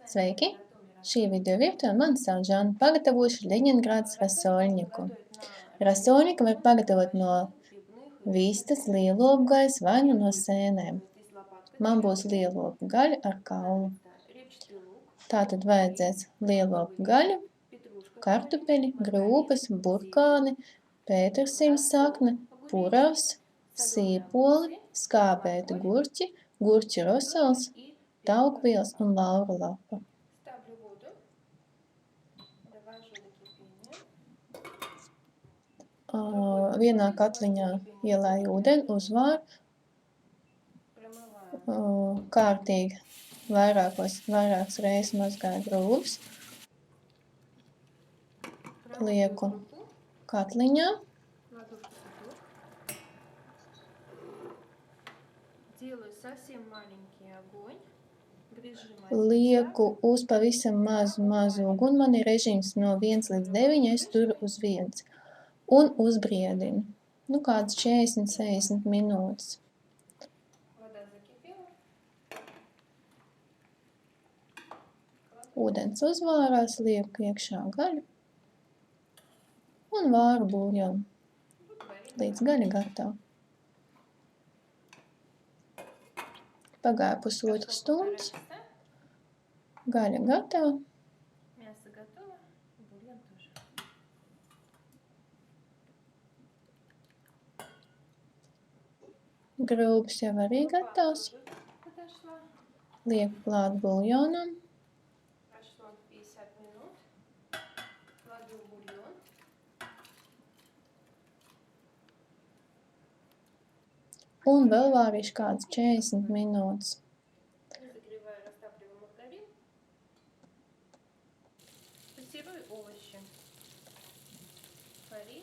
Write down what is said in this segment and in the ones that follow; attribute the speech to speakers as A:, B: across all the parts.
A: Sveiki! Šī video vietā mani sauc Žana. Pagatavošu Ļeņingradas rasolņiku. Rasolņiku var pagatavot no vistas, lielopu gaļas vai no sēnēm. Man būs lielopu gaļa ar kaulu. Tātad vajadzēs lielopu gaļu, kartupeļi, grūpas, burkāni, pētersiļu sakne, puravs, sīpoli, skābēti gurķi, gurķu rosals, taukvielas un laura lapa. Vienā katliņā ielēju ūdeni, uzvāru, kārtīgi vairākas reizes mazgāju grūvas, lieku katliņā, lieku uz pavisam mazu uguni, man ir režīms no 1 līdz 9, es turu uz 1. Un uzbriedinu. Kādas 40-60 minūtes. Ūdens uzvārās, lieku iekšā gaļu un vāru buļļonu, līdz gaļa gatava. Pagāja pusotru stundas, gaļa gatava. Grūbs jau arī gatavs. Lieku klāt buļļonam. Un vēl vārīšu kādas 40 minūtes.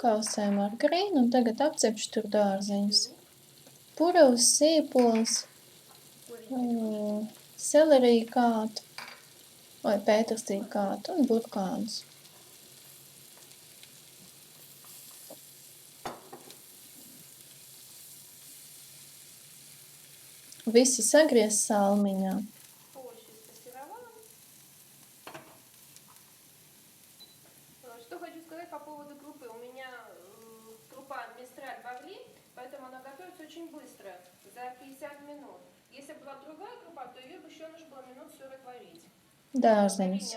A: Kausēju margarīnu un tagad apcepšu tur dārzeņus. Puravus, sīpols, seleriju kātu vai pētersiļu kātu un burkānus. Visi sagriez salmiņā.
B: Что хочу сказать по поводу крупы. У меня крупа Мистраль Бавли, поэтому она готовится очень быстро, за 50 минут. Если была другая крупа, то ее бы еще нужно было минут 40 варить.
A: Dārzeņus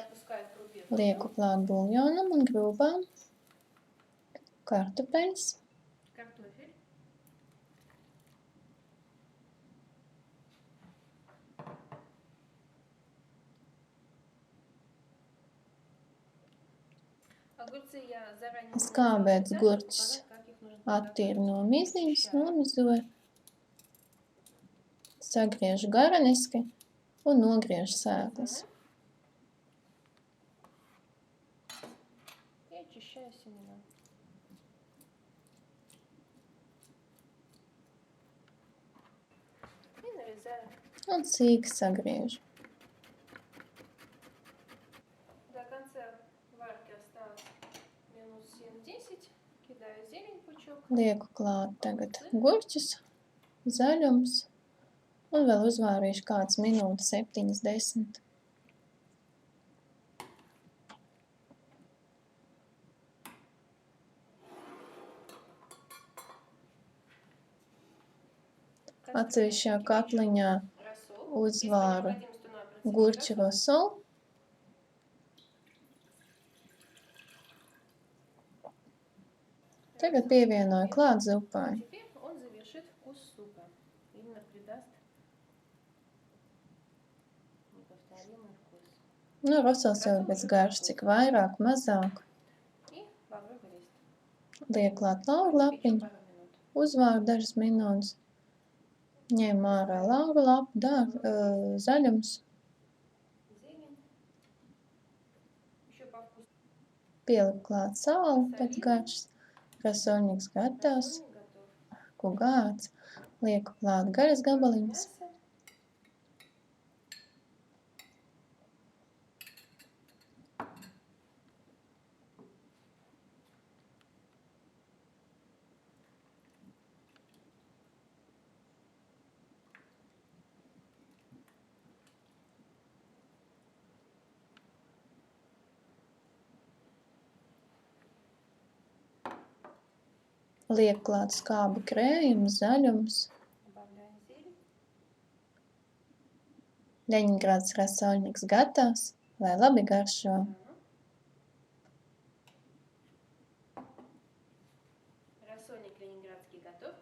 A: lieku klāt buļļonam un grūbām. Kartupeļus. Skābēts gurķis attīru no miziņas, nomizoju, sagriežu gareniski un nogriežu sēklas. Un sīki sagriežu. Lieku klāt tagad gurķus, zaļums un vēl uzvārīšu kādas minūtes 7-10. Atsevišķā katliņā uzvāru gurķu rosolu. Tagad pievienoju klāt zupai. Rosals jau pēc garšas, cik vairāk, mazāk. Lieku klāt lauru lapiņu, uzvāru dažas minūtes. Ņēmu ārā lauru lapu, zaļums. Pieliku klāt sāli pēc garšas. Rasolņiks gatavs, gārts, lieku klāt gaļas gabaliņus. Liek klāt skābu krējumu, zaļumus.
B: Добавляем зелень.
A: Ļeņingrads rasolniks gatavs, lai labi garšo.
B: Рассольник ленинградский готов.